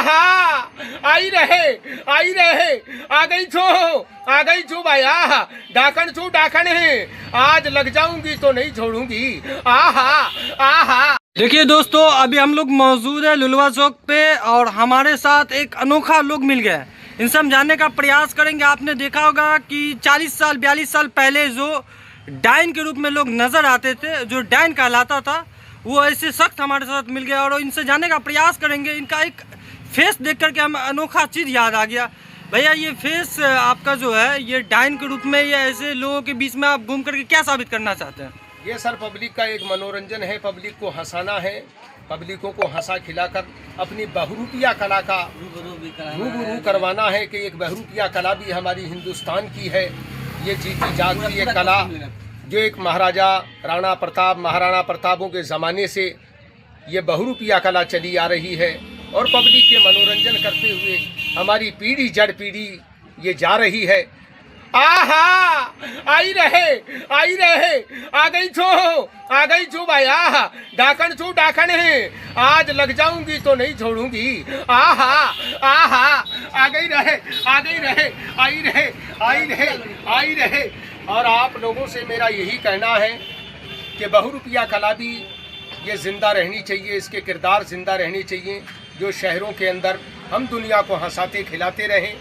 आहा आई रहे आ गई छो भाया डाकण है, आज लग जाऊंगी तो नहीं छोड़ूंगी। आहा। देखिए दोस्तों, अभी हम लोग मौजूद है लुलवा चौक पे और हमारे साथ एक अनोखा लोग मिल गया है। इनसे हम जानने का प्रयास करेंगे। आपने देखा होगा कि 40 साल 42 साल पहले जो डायन के रूप में लोग नजर आते थे, जो डायन कहलाता था, वो ऐसे सख्त हमारे साथ मिल गया और इनसे जानने का प्रयास करेंगे। इनका एक फेस देख करके हमें अनोखा चीज़ याद आ गया। भैया, ये फेस आपका जो है, ये डायन के रूप में या ऐसे लोगों के बीच में आप घूम करके क्या साबित करना चाहते हैं? ये सर पब्लिक का एक मनोरंजन है, पब्लिक को हंसाना है, पब्लिकों को हंसा खिलाकर अपनी बहुरूपिया कला का रूबरू करवाना है कि एक बहुरूपिया कला भी हमारी हिंदुस्तान की है। ये जीती जागती एक कला जो एक महाराणा प्रतापों के ज़माने से ये बहुरूपिया कला चली आ रही है और पब्लिक के मनोरंजन करते हुए हमारी पीढ़ी जड़ पीढ़ी ये जा रही है। आहा आई रहे आ गई छो भाया डाकण है, आज लग जाऊंगी तो नहीं छोड़ूंगी। आहा आ गई रहे आई रहे। और आप लोगों से मेरा यही कहना है कि बहुरूपिया कला भी ये जिंदा रहनी चाहिए, इसके किरदार जिंदा रहने चाहिए, जो शहरों के अंदर हम दुनिया को हंसाते खिलाते रहें।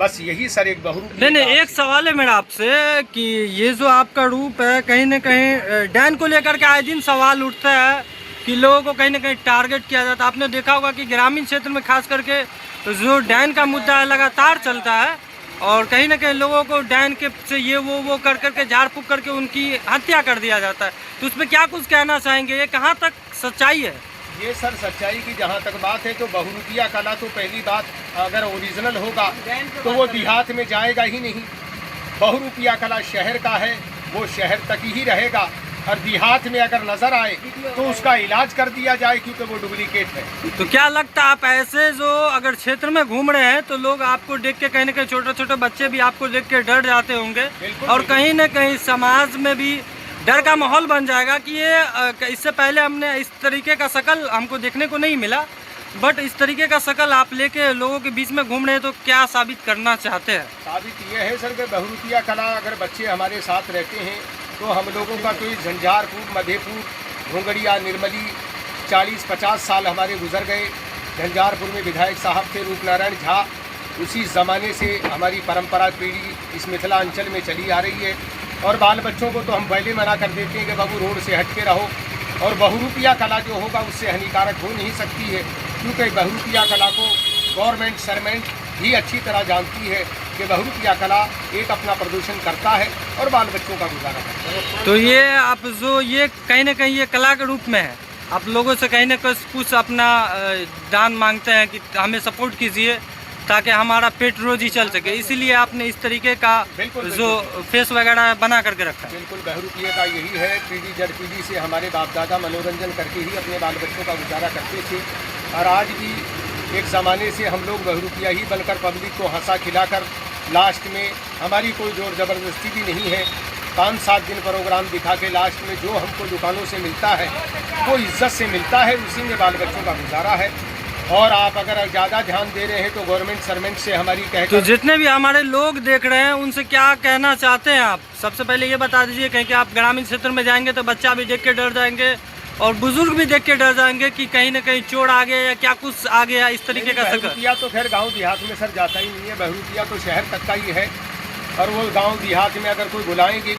बस यही सर एक बहुरूपिया। नहीं, एक सवाल है मेरा आपसे कि ये जो आपका रूप है, कहीं ना कहीं डायन को लेकर के आए दिन सवाल उठता है कि लोगों को कहीं ना कहीं टारगेट किया जाता है। आपने देखा होगा कि ग्रामीण क्षेत्र में खास करके जो डायन का मुद्दा है लगातार चलता है और कहीं ना कहीं लोगों को डायन के से ये वो कर करके झाड़ फूक करके उनकी हत्या कर दिया जाता है। तो उसमें क्या कुछ कहना चाहेंगे? ये कहाँ तक सच्चाई है? ये सर सच्चाई की जहाँ तक बात है तो बहुरूपिया कला तो पहली बात अगर ओरिजिनल होगा तो वो देहात में जाएगा ही नहीं। बहुरूपिया कला शहर का है, वो शहर तक ही रहेगा और देहात में अगर नजर आए तो उसका इलाज कर दिया जाए क्योंकि वो डुप्लीकेट है। तो क्या लगता है, आप ऐसे जो अगर क्षेत्र में घूम रहे हैं तो लोग आपको देख के कहीं ना कहीं छोटे बच्चे भी आपको देख के डर जाते होंगे और कहीं ना कहीं समाज में भी डर का माहौल बन जाएगा कि ये इससे पहले हमने इस तरीके का शकल हमको देखने को नहीं मिला, बट इस तरीके का शकल आप लेके लोगों के बीच में घूम रहे हैं, तो क्या साबित करना चाहते हैं? साबित ये है सर कि बहुरूपिया कला अगर बच्चे हमारे साथ रहते हैं तो हम लोगों का कोई झंझारपुर, मधेपुर, घोंगड़िया, निर्मली 40-50 साल हमारे गुजर गए। झंझारपुर में विधायक साहब थे रूपनारायण झा, उसी ज़माने से हमारी परंपरा पीढ़ी इस मिथिलांचल में चली आ रही है और बाल बच्चों को तो हम पहले मना कर देते हैं कि बाबू रोड से हट के रहो। और बहुरूपिया कला जो होगा उससे हानिकारक हो नहीं सकती है क्योंकि बहुरूपिया कला को गवर्नमेंट सरमेंट भी अच्छी तरह जानती है कि बहुरूपिया कला एक अपना प्रदर्शन करता है और बाल बच्चों का गुजारा करता है। तो ये आप जो ये कहीं ना कहीं ये कला के रूप में है, आप लोगों से कहीं ना कहीं कुछ अपना दान मांगते हैं कि हमें सपोर्ट कीजिए ताकि हमारा पेट रोजी चल सके, इसीलिए आपने इस तरीके का जो फेस वगैरह बना करके रखा है। बिल्कुल, बहुरूपिया का यही है, पीढ़ी जड़ पीढ़ी से हमारे बाप दादा मनोरंजन करके ही अपने बाल बच्चों का गुजारा करते थे और आज भी एक ज़माने से हम लोग बहुरूपिया ही बनकर पब्लिक को हंसा खिलाकर लास्ट में हमारी कोई जोर ज़बरदस्ती भी नहीं है। 5-7 दिन प्रोग्राम दिखा के लास्ट में जो हमको दुकानों से मिलता है वो इज्जत से मिलता है, उसी में बाल बच्चों का गुजारा है। और आप अगर ज़्यादा ध्यान दे रहे हैं तो गवर्नमेंट सरमेंट से हमारी तो जितने भी हमारे लोग देख रहे हैं उनसे क्या कहना चाहते हैं आप? सबसे पहले ये बता दीजिए, कहीं कि आप ग्रामीण क्षेत्र में जाएंगे तो बच्चा भी देख के डर जाएंगे और बुजुर्ग भी देख के डर जाएंगे कि कहीं ना कहीं चोर आ गया या क्या कुछ आ गया, इस तरीके का। बहुरूपिया तो खैर गाँव देहात में सर जाता ही नहीं है, बहुरूपिया तो शहर तक का ही है और वो गाँव देहात में अगर कोई बुलाएंगे